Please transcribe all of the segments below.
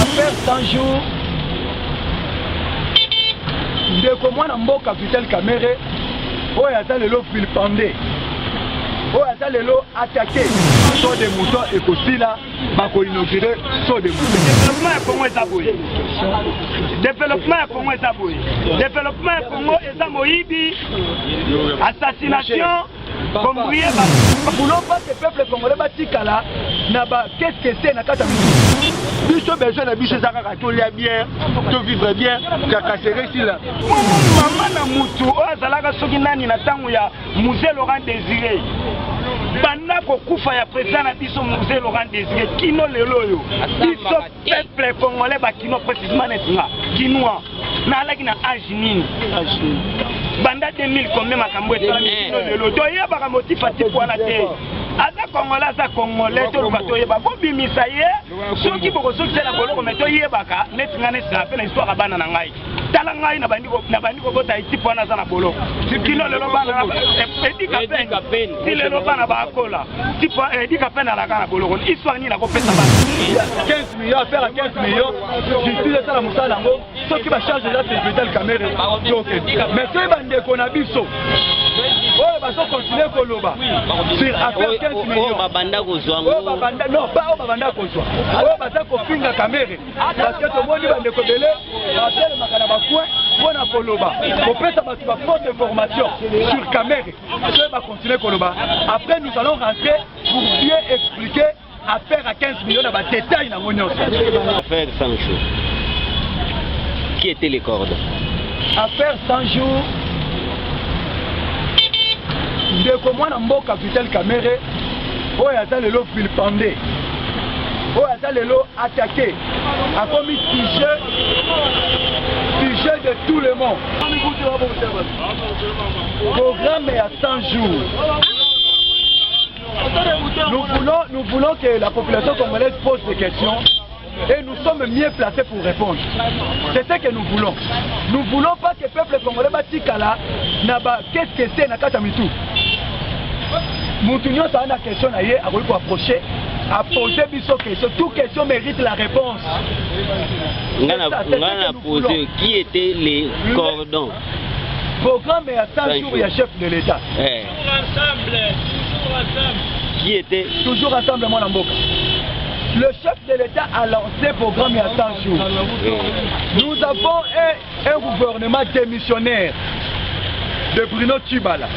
Affaire 100 jours. Ndeko mwana mboka Vital Kamerhe oyo aza lelo vilipande oyo aza lelo attaqué so de moutons ekosila bakoinaugure so de moutons. Développement ya Congo eza boye. Développement ya Congo eza boye. Développement ya Congo eza moyibi, assassination, combrier ba. Voulons pas que le peuple congolais batikala na ba qu'est-ce que c'est na kata mitu. Biso besoin na biso ezaka ka to lia bien, to vivre bien, kaka seré ici là. Maman na mutu o azalaka soki nani na tango ya musée Laurent Désiré. Banda kokufa ya président na biso musée Laurent Désiré kino lelo yo. Biso peuple congolais ba kino précisément netinga kinois. Na alaki na âge nini? Banda 2000 combien makambo etalami kino lelo. Toyeba motif ati wana te. Aza Congolais, aza Congolais, to luka toyeba bobimisa ye soki bokosokisela boloko me toyebaka neti nga nesi rappele histoire ya bana na ngai tala ngai na bandi kobota etipe wana aza na boloko kino lelo bana edika pene ti lelo bana baakola edika pene alaka na boloko histoire nini nakopesa bana 15 millions affaire à 15 millions justice esala mosala yango soki bacharge eza Vital Kamerhe mais soki bandeko na biso oyo bazokontinue koloba sur affaire 15 millions babanda kozwa ngo non pas oyo babanda kozwa oyo baza kofinga Kamerhe parce que tomoni bandeko ebele batelemaka na bacoin mpona koloba kopesa bato ba fausse information sur Kamerhe soyo bakontinue koloba après nous allons rentrer pour bien expliquer affaire à 15 millions na badetail nango nyonso. Affaire 100 jours. Qui étaient les cordes? Affaire 100 jours. Ndeko mwana mboka Vital Kamerhe oyo aza lelo vilipande oyo aza lelo attaqué akomi sujet de tout le monde. Programme à 100 jours. Nous voulons que la population congolaise pose des questions et nous sommes mieux placés pour répondre. C'est ce que nous voulons. Nous ne voulons pas que le peuple congolais batikala naba qu'est-ce que c'est na kata mitu. Moutounio ça a une question à y approcher, à poser biso question. Toute question mérite la réponse. On a posé qui étaient les cordons. Programme à 100 jours, il y a chef de l'État. Toujours ensemble. Qui était toujours ensemble, mon Amboka. Le chef de l'État a lancé programme à 100 jours. Nous avons un gouvernement démissionnaire de Bruno Tshibala.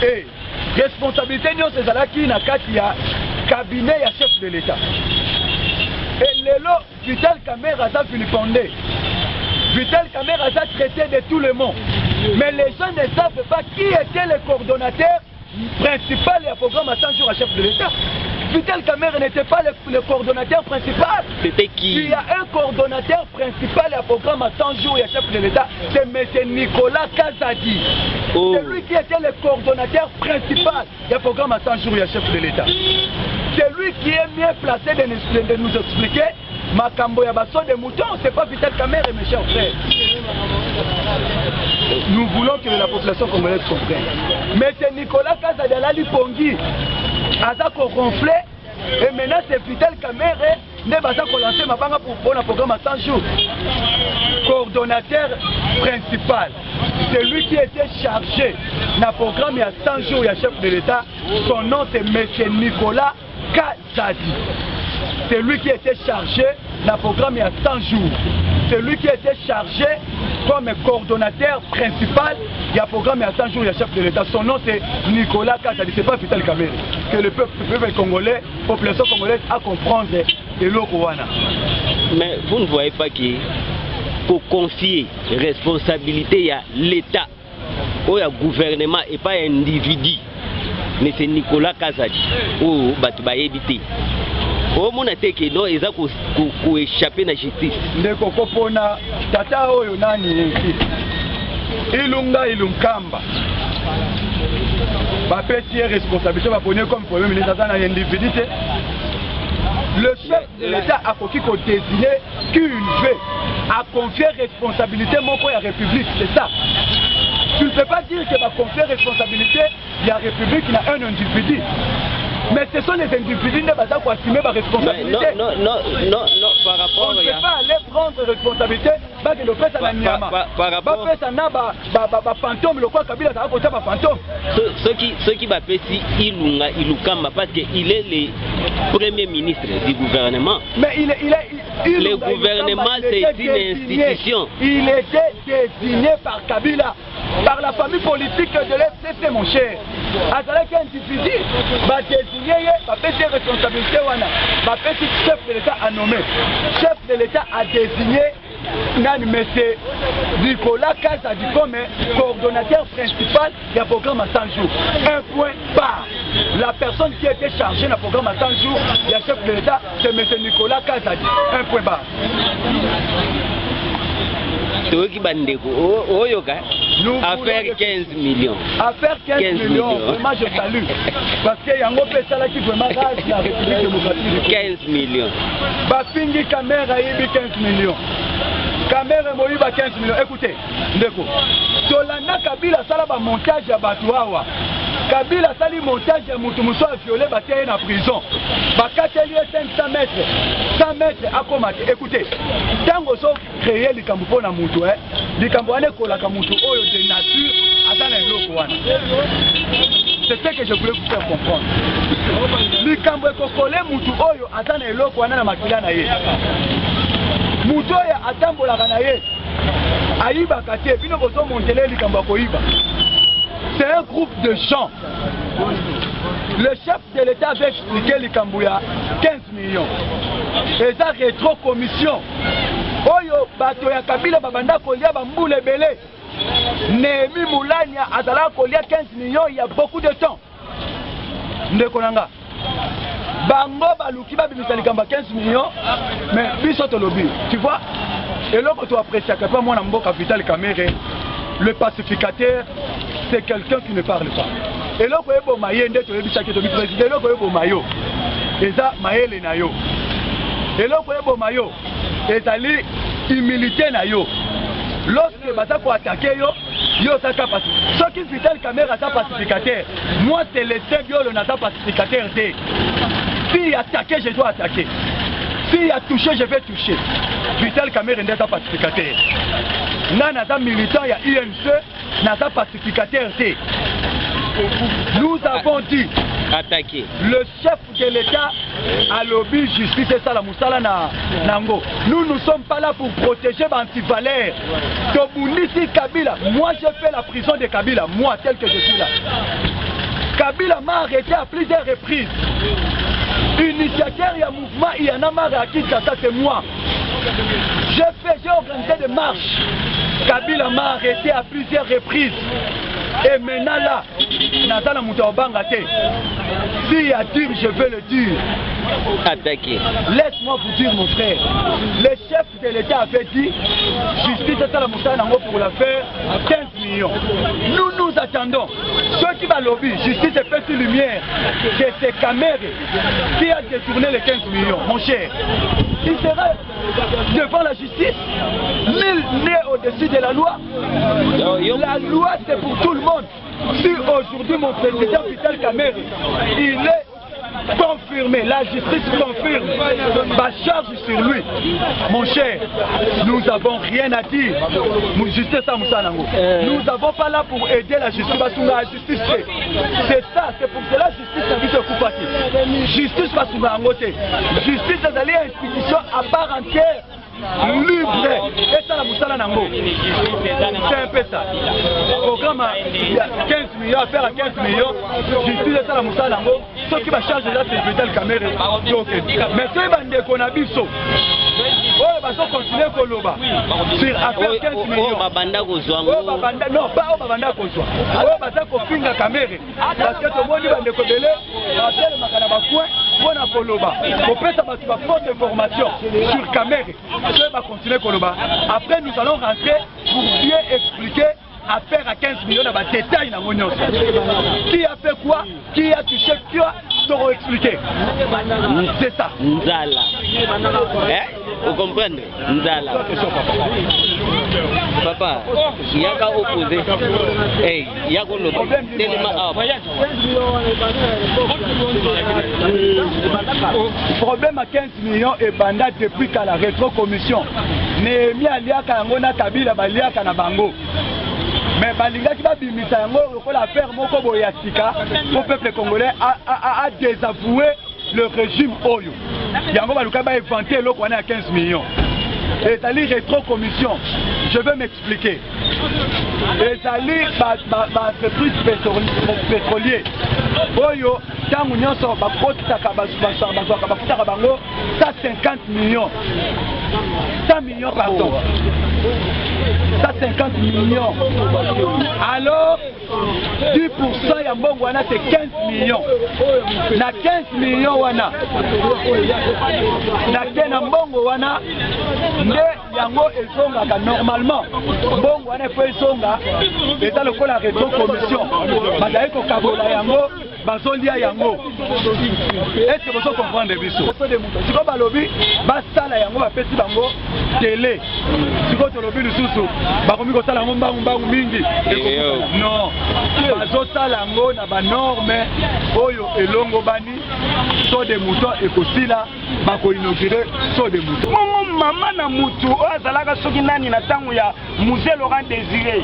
Et responsabilité de ces alaki na kati ya cabinet ya chef de l'État. Et lelo Vital Kamerhe a vilipandé. Vital Kamerhe a traité de tout le monde. Mais les gens ne savent pas qui était le coordonnateur principal et programme à 100 jours à chef de l'État. Vital Kamerhe n'était pas le coordonnateur principal. C'était qui? Il y a un coordonnateur principal et un programme à 100 jours et à chef de l'État. C'est M. Nicolas Kazadi. Oh. C'est lui qui était le coordonnateur principal et un programme à 100 jours et à chef de l'État. C'est lui qui est mieux placé de nous expliquer Makambo ya baso de moutons. C'est pas Vital Kamerhe, mes chers frères. Nous voulons que la population congolaise comprenne. Mais c'est Nicolas Kazadi Alali Pongi. Azako ronflé et maintenant c'est Vital Kamerhe ne va pas lancer ma banque pour un programme à 100 jours. Coordonnateur principal, c'est lui qui était chargé d'un programme à 100 jours, il y a chef de l'État. Son nom c'est M. Nicolas Kazadi. C'est lui qui était chargé d'un programme à 100 jours. C'est lui qui était chargé comme coordonnateur principal. Il y a un programme à 100 jours, il y a chef de l'État. Son nom c'est Nicolas Kazadi. Ce n'est pas Vital Kamerhe. Que le peuple congolais, la population congolaise a comprendre de l'Okowana. Mais vous ne voyez pas que pour confier responsabilité à l'État, au gouvernement et pas à un individu, mais c'est Nicolas Kazadi ou Batubayebité. Au monde a que non, ils ont échappé à la justice. Ndeko kopona tata oyo nani ilunga ilunkamba. Bapesi responsabilité va prendre comme premier ministre dans l'individu. Le chef de l'État a désigné qu'il veut à confier responsabilité à la République, c'est ça. Tu ne peux pas dire que va confier responsabilité à la République il y a un individu. Mais ce sont les individus qui vont assumer ma responsabilité. Non. par rapport on ne peut pas aller prendre responsabilité parce que le fait ça n'a niama par rapport fait ça n'a ba fantôme le quoi Kabila ça va porter ba fantôme ceux qui va pesi Ilukamba parce que il est le premier ministre du gouvernement. Mais le gouvernement c'est une institution. Il était désigné par Kabila, par la famille politique de l'FCC, mon cher. Avec un individu, va désigner, va faire des responsabilités, va faire chef de l'État à nommer. Chef de l'État a désigné monsieur Nicolas Kazadi comme coordonnateur principal du programme à 100 jours. Un point barre. La personne qui était chargée du programme à 100 jours, le chef de l'État, c'est monsieur Nicolas Kazadi. Un point barre. Affaire 15 millions. Affaire 15 millions. Vraiment, je salue. Parce qu'il y a un autre personne qui vraiment rage la République démocratique. 15 millions. Bafingi Kamera Ibi 15 millions. Kamera Moïba 15 millions. Écoutez, Ndeko. Tolanda Kabila Salaba montage à Batouawa. Kabila Sali montage à Moutoumousou a violé Bataille en prison. Bakateli 500 mètres. 100 mètres à combattre. Écoutez, tant que vous créez les Kamoupo na Moutou, les Kamouane Kolaka Moutou, Oyo de nature, attendez le Kouana. C'est ce que je voulais vous faire comprendre. Les Kamouane Kokole Moutou, Oyo, attendez le Kouana na Makila na ye. Moutou ya atambola na ye. Aïba Katé, bino bozo montele les Kamouane Koiba. C'est un groupe de gens. Le chef de l'État avait expliqué les Kambouya 15 millions. Et ça rétro-commission. Oyo bato ya Kabila babanda kolia bamboule belé. Némi Moulania Adala kolia 15 millions il y a beaucoup de temps. Ndekonanga. Bango baluki babimisa likamba 15 millions mais biso to lobby. Tu vois? Et là que tu apprécies que pas moi na mboka Vital Kamerhe, le pacificateur c'est quelqu'un qui ne parle pas. Et là, vous avez maillé, vous avez dit président, là, vous avez maillot. Et ça, maillé les nayo. Et là, vous avez maillot. Et ça, l'humilité nayo. Lorsque vous avez attaqué, vous avez capacité. Ce qui est Vital Kamerhe a pacificateur. Moi, c'est le seul viol n'a pas pacificateur. S'il a attaqué, je dois attaquer. S'il a touché, je vais toucher. Vital Kamerhe n'est pas pacificateur. Nana est militant, il y a INC, n'a pas pacificateur. Nous avons dit attaquer. Le chef de l'État a lobby justice et ça Moussala Nango. Nous ne sommes pas là pour protéger Antivalère. Tobunisi Kabila. Moi j'ai fait la prison de Kabila. Moi tel que je suis là. Kabila m'a arrêté à plusieurs reprises. Initiateur il y a mouvement, il y en a marre à qui ça c'est moi. J'ai organisé des marches. Kabila m'a arrêté à plusieurs reprises. Et maintenant là, Natana Moutaobangate, s'il y a dire, je vais le dire. Attaquer. Laisse-moi vous dire, mon frère. Le chef de l'État avait dit, justice à la Moutana pour l'affaire, 15 millions. Nous attendons. Ceux qui va lobby, justice et petite lumière, que c'est Kamerhe qui a détourné les 15 millions, mon cher. Il sera devant la justice. Nul n'est au-dessus de la loi. La loi, c'est pour tout le monde. Si aujourd'hui mon président Vital Kamerhe, il est confirmé, la justice confirme, ma charge sur lui. Mon cher, nous n'avons rien à dire. Nous n'avons pas là pour aider la justice. La justice, c'est ça, c'est pour cela la justice n'a vu se couper. Justice, justice, c'est une institution à part entière. Libre et ça la Moussala Nango. C'est un peu ça. Programme à 15 millions, affaire à 15 millions. Justice et ça la Moussala Nango. Ce qui va charger là, c'est Vital Kamerhe. Mais ce qui va qu'on a vu ça. Oh, bah, ça continue Koloba. Sur affaire 15 millions. Oh, Babanda Kozwa. Non, pas au Babanda Kozwa. Oh, bah, ça qu'on finit Kamerhe. Parce que tout le monde va décoller. Après, le Makanaba Coin, pour la Koloba. On peut savoir une forte information sur Kamerhe. Va continuer Koloba. Après, nous allons rentrer pour bien expliquer affaire à 15 millions dans les détails dans l'Union. Qui a fait quoi? Qui a touché quoi? T'auras expliqué. C'est ça. Nzala. Vous comprenez? Nzala. Papa, il y a qu'à opposer. Hey, il y a qu'à l'opposer. Problème à 15 millions et banda depuis qu'à la rétro-commission. Némi aliaka ngona kabila baliaka na bango. Mais balingaki babimisa yango lokola faire moko boyasika au peuple congolais a désavoué le régime Oyo. Yango baluka ba inventé loko wana à 15 millions. Et ça li rétro-commission. Je vais m'expliquer. Et ça li entreprise pétrolier. Oyo tangu nyonso bakotaka bafutaka bango 150 millions. 100 millions pardon. 150 millions. Alors 10% ya mbongo wana c'est 15 millions. Na 15 millions wana. Na tena mbongo wana nde yango ezongaka normalement. Mbongo wana po ezonga eza lokola rétro-commission. Bazali kokabola yango bazolia yango. Est-ce que vous comprenez biso? Siko balobi basala yango bapesi bango télé. Siko tolobi lisusu bakomi kosala yango mbangu mingi. Non. Bazosala yango na banorme oyo elongo bani so de mouton ekosila bako inaugurer so de mouton. Mama na mutu azalaka soki nani na tango ya musée Laurent Désiré.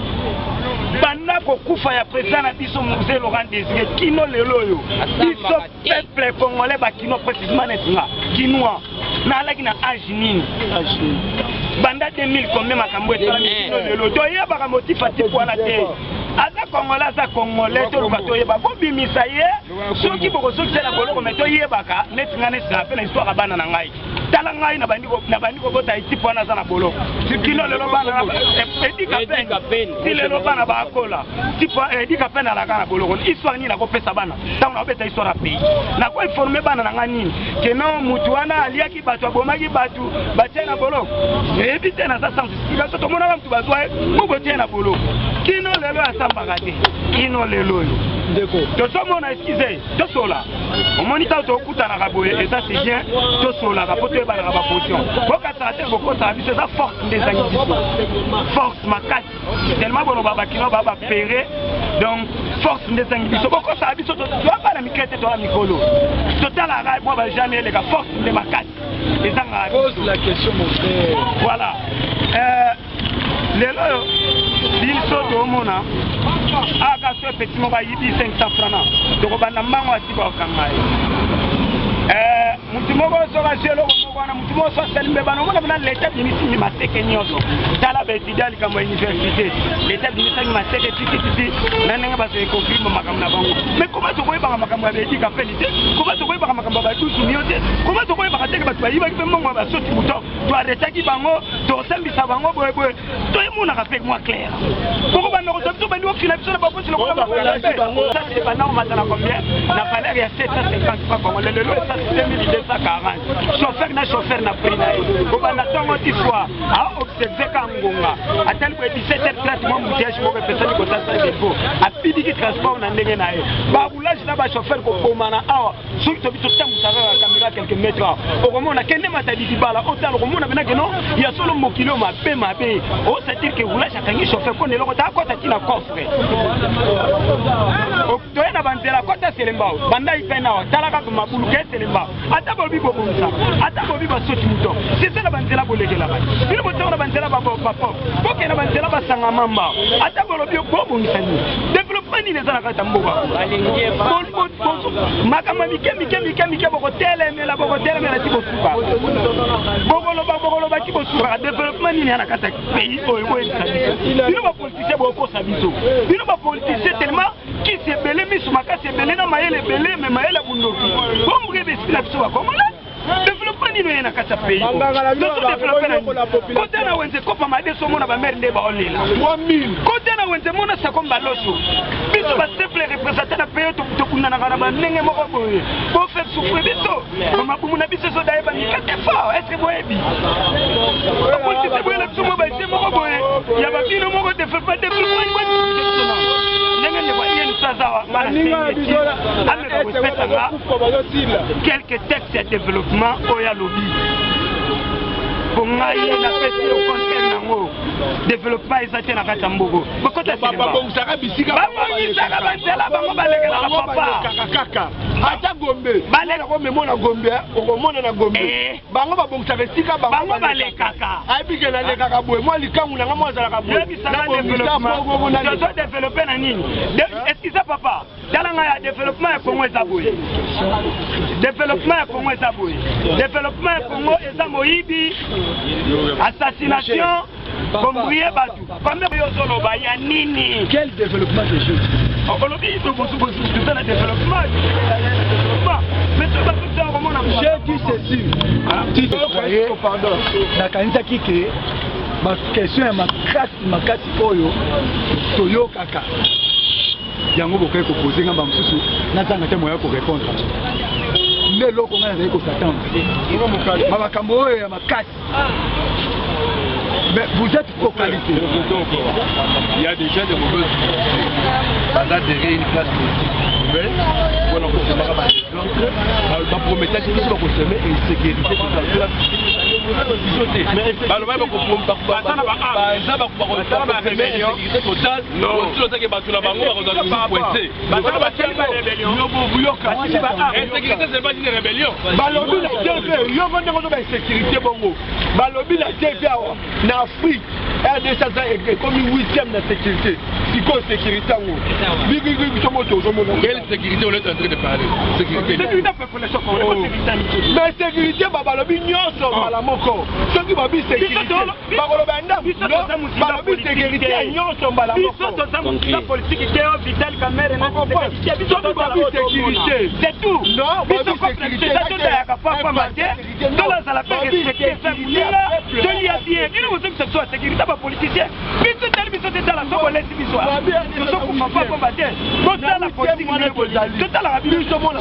Banda kokufa ya président na biso musée Laurent Désiré kino lelo yo. Biso peuple congolais ba kino précisément netinga. Kinois na alaki na âge nini? Banda 2000 combien makambo etala kino lelo. Toyeba ka motif atipo wana te. Aza congolais aza congolais to luka toyeba ko bimisa ye soki boko soki tela boloko me toyebaka netinga nesinga pe na histoire bana na ngai. Tala ngai na bandi ko bota itipo wana za na boloko. Kino lelo bana edika pen. Si lelo bana ba kola. Tipo edika pen ala kana boloko. Histoire ni na ko pesa bana. Tango na beta histoire pays. Na ko informer bana na ngani. Keno mutu wana aliaki batu abomaki batu batie na boloko. Ebite na sa sens. Ibaso to mona mtu bazwa mugo tie na boloko. Kino lelo asambaka te. Kino lelo yo. Tosomona excusez, tosola. Omonita tokutana kaboye et ça c'est bien. Tosola ka poto ebala ka ba position. Bokata te bokota biso ça force des angibiso. Force makati. Tellement bon baba kino baba péré. Donc force des angibiso. Bokota biso to ba na mikete to la mikolo. Total ara moi ba jamais les gars force des makati. Les anga pose la question mon frère. Voilà. Lelo biso to mona aka so petit mo ba yibi 500 francs donc bana mango atiba okangai mutu moko soka jelo moko wana mutu moko so selimbe bana mona bana l'état d'imisi ni maseke nyoso tala be tidali kama université l'état d'imisi ni maseke titi na nenga ba se confirme makambo na bango mais comment to koyeba makambo ya beti ka felite comment to koyeba makambo ba tutu nyote comment to koyeba teke ba twayiba ki mongo ba soti muto to arrêter ki bango to sembisa bango boye to emuna ka fait moi clair boko bana ko to bandi ko kila biso na ba ko silo ko ba ça c'est pas normal na combien na valeur ya 750 francs congolais le ça c'est 2240 chauffeur na prix na ko bana tongo ti fois a observer ka ngonga atel ko 17h30 mo mutiage mo pesa ni ko tasa depot a pidi ki transport na ndenge na ye ba roulage na ba chauffeur ko komana awa soki to biso tamu sara caméra quelques mètres au komona kende matadi di bala o talo komona bena ke non ya solo mokilo mabe o c'est dire que roulage akangi chauffeur ko neloko ta kota tina coffre o to na banzela kota selembao banda ipena talaka ko mabulu ke selembao ata bobi bobonza ata bobi basoti muto c'est ça la banzela bolekela ba bino boto na banzela ba papa boke na banzela ba sanga mamba ata bobi bobonza ni développement ni les ana kata mboka makama mike boko telemela tipo suka bokolo ba tipo suka développement ni ana kata pays oyo bino ba politicien boko sabiso bino ba politicien tellement qui se belé misu makasi belé na mayele belé mais mayele bundoki bombre besi la biso ba congolais développement ni na kata pays to développer na côté na wenze kopa made so mona ba mer nde ba olela 3000 côté na wenze mona sa komba loso biso ba simple représentant na pays to kunana kana ba ndenge moko boye bo faire souffrir biso mama bumu na biso so daye ba ni kate fort est-ce que boyebi ko politique boye la biso mo ba se moko boye ya ba bino moko développement quelques textes de développement au Yalobi. ngai napesi yo conseil nango développement ezate na kati ya mbogo bokota babongisaka bisika babongisaka banzela bango balekelaka papa kaka ata gombe baleka komemona gombe okomona na gombe bango babongisaka esika bango balekaka ayebike nalekaka boye mwa likangu nanga mwa azalaka boye tozo développe na nini excuse papa tala ngai ya développement ya Congo eza boye développement ya Congo eza boye développement ya Congo eza moyibi assassination kombouye batu combien yozoloba ya nini quel développement de jeu olobi toza na développement mais toza kuta komona j'ai dit ceci pardon nakanisaki ke bakestion ya makasi oyo toyokaka yango bokai kopose ngamba mosusu nazanga te moya korépondre nde eloko ngai nazali kosatendre makambo oyo ya makasi. Mais vous êtes focalisé. Il y a déjà des mauvaises on a derrière une classe politique. On a consommé ma promettait que nous allons consommer une sécurité totale. Afrique, RDC est comme 8e de sécurité. C'est quoi sécurité? Quelle sécurité on est en train de parler? Sécurité. Mais sécurité, balobi nyonso malamoko. Ceux qui babi sécurité, bakoloba ndamu. Balobi sécurité nyonso malamoko. Biso toza politique qui est vital camera na sécurité. Biso babi sécurité. C'est tout. Non, biso sécurité. Toza ya papa maté. Toza sala pe respecter famille. Tolia bien. Ni vous que ce soit sécurité pas politicien. Biso tel biso tel la sobo laisse biso. Biso ko papa maté. Toza la politique. Toza la biso mo la